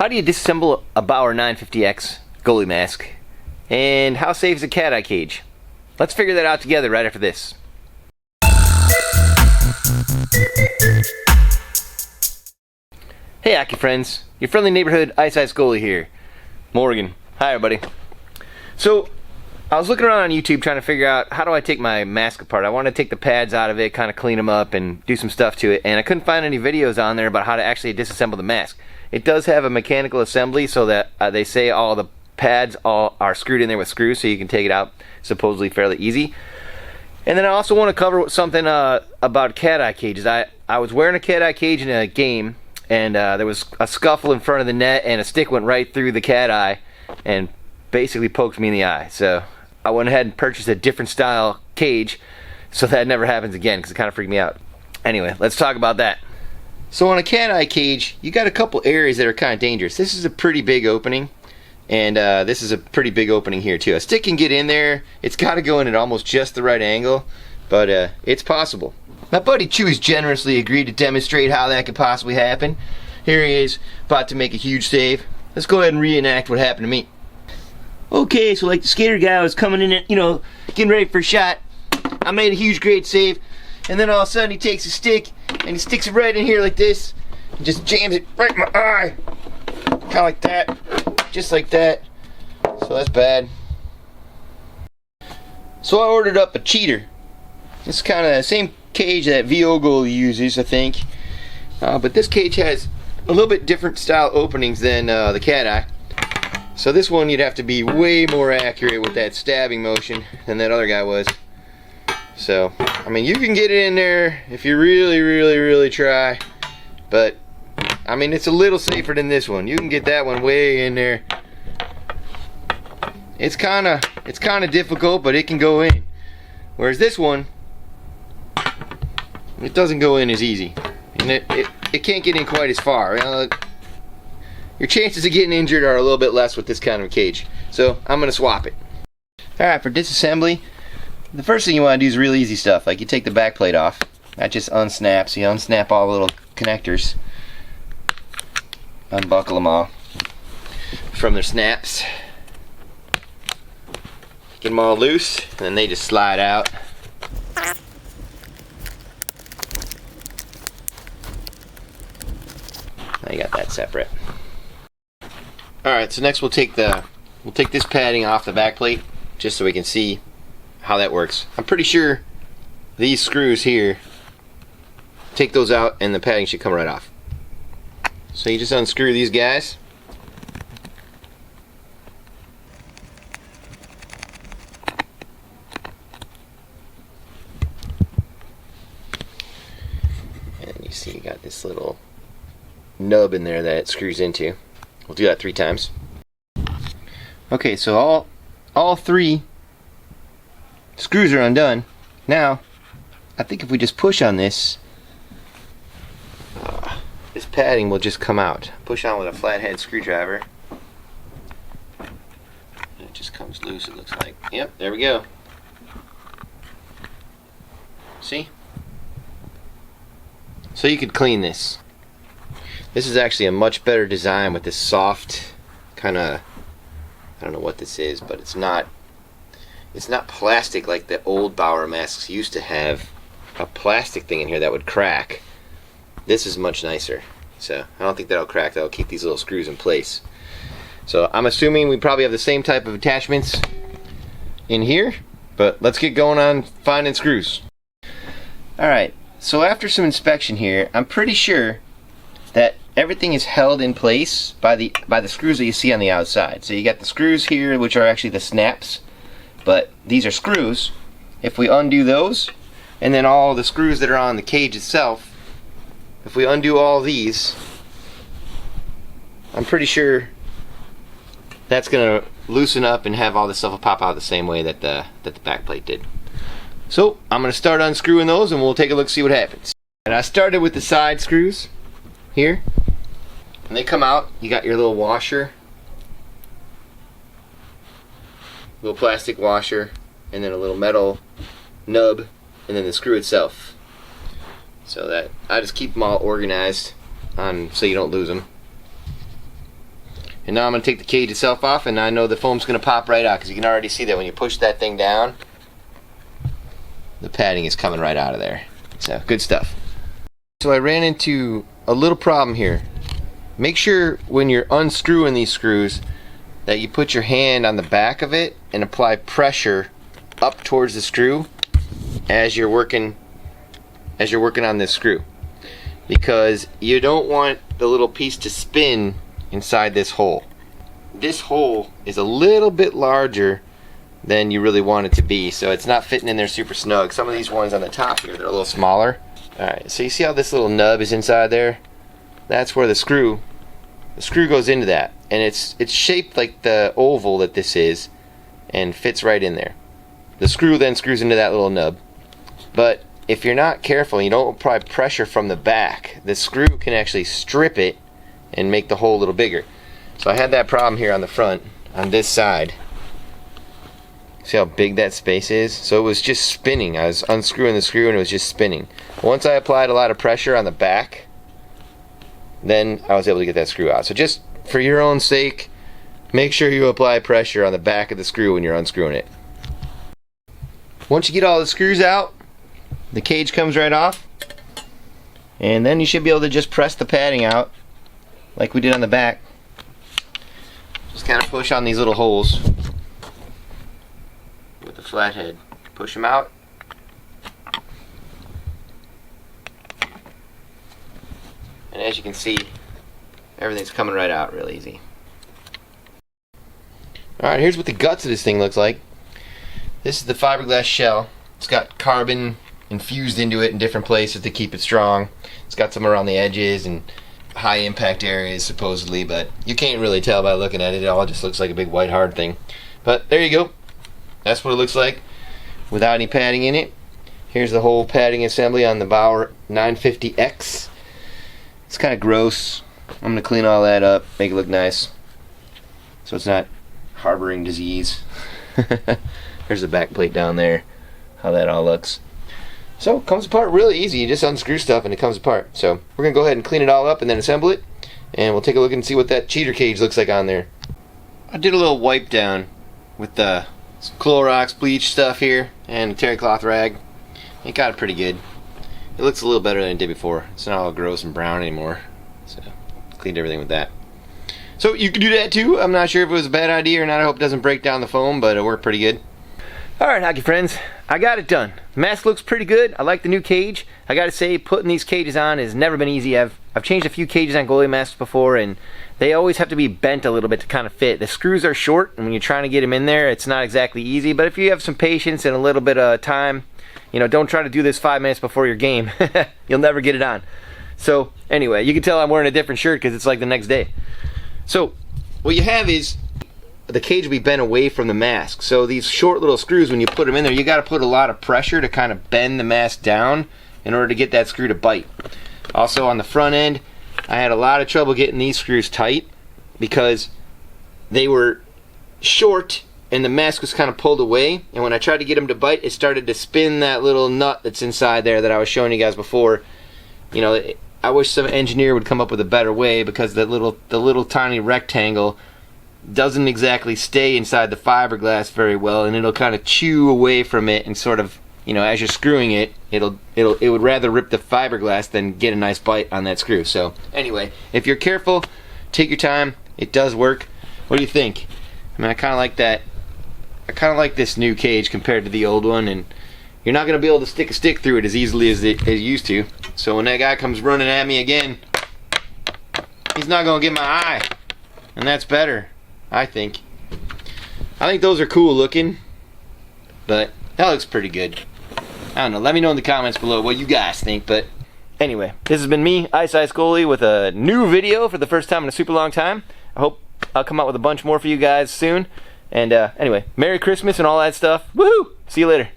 How do you disassemble a Bauer 950x Goalie Mask? And how safe is a cat eye cage? Let's figure that out together right after this. Hey hockey friends, your friendly neighborhood Ice Goalie here. Morgan. Hi everybody. So, I was looking around on YouTube trying to figure out how do I take my mask apart. I want to take the pads out of it, kind of clean them up and do some stuff to it, and I couldn't find any videos on there about how to actually disassemble the mask. It does have a mechanical assembly so that they say all the pads are screwed in there with screws, so you can take it out supposedly fairly easy. And then I also want to cover something about cat eye cages. I was wearing a cat eye cage in a game, and there was a scuffle in front of the net and a stick went right through the cat eye and basically poked me in the eye. So I went ahead and purchased a different style cage so that never happens again, because it kind of freaked me out. Anyway, let's talk about that. So on a cat eye cage, you got a couple areas that are kind of dangerous. This is a pretty big opening, and this is a pretty big opening here too. A stick can get in there. It's got to go in at almost just the right angle, but it's possible. My buddy Chewy's generously agreed to demonstrate how that could possibly happen. Here he is, about to make a huge save. Let's go ahead and reenact what happened to me. Okay, so like the skater guy was coming in, getting ready for a shot. I made a huge great save, and then all of a sudden he takes a stick and he sticks it right in here like this and just jams it right in my eye. Kind of like that, just like that. So that's bad. So I ordered up a cheater. It's kind of the same cage that VO Goalie uses, I think. But this cage has a little bit different style openings than the cat eye. So this one you'd have to be way more accurate with that stabbing motion than that other guy was. So, I mean, you can get it in there if you really try, but I mean, it's a little safer than this one. You can get that one way in there. It's kind of difficult, but it can go in. Whereas this one, it doesn't go in as easy, and it can't get in quite as far. Your chances of getting injured are a little bit less with this kind of cage. So I'm going to swap it. Alright, for disassembly, the first thing you want to do is really easy stuff. Like you take the back plate off. That just unsnaps. You unsnap all the little connectors. Unbuckle them all from their snaps. Get them all loose, and then they just slide out. Now you got that separate. Alright, so next we'll take this padding off the back plate just so we can see how that works. I'm pretty sure these screws here, take those out and the padding should come right off. So you just unscrew these guys. And you see you got this little nub in there that it screws into. We'll do that 3 times. Okay, so all 3 screws are undone. Now, I think if we just push on this, this padding will just come out. Push on with a flathead screwdriver. And it just comes loose, it looks like. Yep, there we go. See? So you could clean this. This is actually a much better design with this soft kind of, I don't know what this is, but it's not plastic like the old Bauer masks used to have a plastic thing in here that would crack. This is much nicer. So I don't think that'll crack. That'll keep these little screws in place. So I'm assuming we probably have the same type of attachments in here, but let's get going on finding screws. Alright, so after some inspection here, I'm pretty sure that everything is held in place by the screws that you see on the outside. So you got the screws here, which are actually the snaps, but these are screws. If we undo those, and then all the screws that are on the cage itself, if we undo all these, I'm pretty sure that's gonna loosen up and have all this stuff pop out the same way that the back plate did. So I'm gonna start unscrewing those and we'll take a look, see what happens. And I started with the side screws here, and they come out. You got your little washer, little plastic washer, and then a little metal nub, and then the screw itself. So that I just keep them all organized so you don't lose them. And now I'm going to take the cage itself off, and I know the foam's going to pop right out, because you can already see that when you push that thing down, the padding is coming right out of there. So, good stuff. So I ran into a little problem here. Make sure when you're unscrewing these screws that you put your hand on the back of it and apply pressure up towards the screw as you're working on this screw, because you don't want the little piece to spin inside this hole. This hole is a little bit larger than you really want it to be, so it's not fitting in there super snug. Some of these ones on the top here, they're a little smaller. Alright, so you see how this little nub is inside there? That's where the screw goes into that, and it's shaped like the oval that this is and fits right in there. The screw then screws into that little nub, but if you're not careful and you don't apply pressure from the back, the screw can actually strip it and make the hole a little bigger. So I had that problem here on the front, on this side. See how big that space is? So it was just spinning. I was unscrewing the screw and it was just spinning. Once I applied a lot of pressure on the back, then I was able to get that screw out. So just for your own sake, make sure you apply pressure on the back of the screw when you're unscrewing it. Once you get all the screws out, the cage comes right off, and then you should be able to just press the padding out like we did on the back. Just kind of push on these little holes with the flathead. Push them out. And as you can see, everything's coming right out real easy. Alright, here's what the guts of this thing looks like. This is the fiberglass shell. It's got carbon infused into it in different places to keep it strong. It's got some around the edges and high impact areas supposedly, but you can't really tell by looking at it. It all just looks like a big white hard thing. But there you go. That's what it looks like without any padding in it. Here's the whole padding assembly on the Bauer 950x. It's kind of gross. I'm going to clean all that up, make it look nice, so it's not harboring disease. There's the back plate down there, how that all looks. So it comes apart really easy. You just unscrew stuff and it comes apart. So we're going to go ahead and clean it all up and then assemble it, and we'll take a look and see what that cheater cage looks like on there. I did a little wipe down with the Clorox bleach stuff here and a terry cloth rag. It got it pretty good. It looks a little better than it did before. It's not all gross and brown anymore. So cleaned everything with that. So you can do that too. I'm not sure if it was a bad idea or not. I hope it doesn't break down the foam, but it worked pretty good. Alright, hockey friends, I got it done. The mask looks pretty good. I like the new cage. I gotta say, putting these cages on has never been easy. I've changed a few cages on goalie masks before, and they always have to be bent a little bit to kind of fit. The screws are short, and when you're trying to get them in there, it's not exactly easy, but if you have some patience and a little bit of time, you know, don't try to do this 5 minutes before your game. You'll never get it on. So, anyway, you can tell I'm wearing a different shirt because it's like the next day. So, what you have is the cage will be bent away from the mask. So these short little screws, when you put them in there, you got to put a lot of pressure to kind of bend the mask down in order to get that screw to bite. Also on the front end, I had a lot of trouble getting these screws tight because they were short and the mask was kind of pulled away, and when I tried to get them to bite, it started to spin that little nut that's inside there that I was showing you guys before. You know, I wish some engineer would come up with a better way, because the little tiny rectangle doesn't exactly stay inside the fiberglass very well, and it'll kind of chew away from it, and sort of, you know, as you're screwing it, it would rather rip the fiberglass than get a nice bite on that screw. So anyway, if you're careful, take your time, it does work. What do you think? I mean, I kind of like that. I kind of like this new cage compared to the old one, and you're not going to be able to stick a stick through it as easily as it used to. So when that guy comes running at me again, he's not going to get my eye, and that's better. I think those are cool looking, but that looks pretty good. I don't know, let me know in the comments below what you guys think. But anyway, this has been me, Ice Goalie, with a new video for the first time in a super long time. I hope I'll come out with a bunch more for you guys soon. And anyway, Merry Christmas and all that stuff. Woohoo! See you later.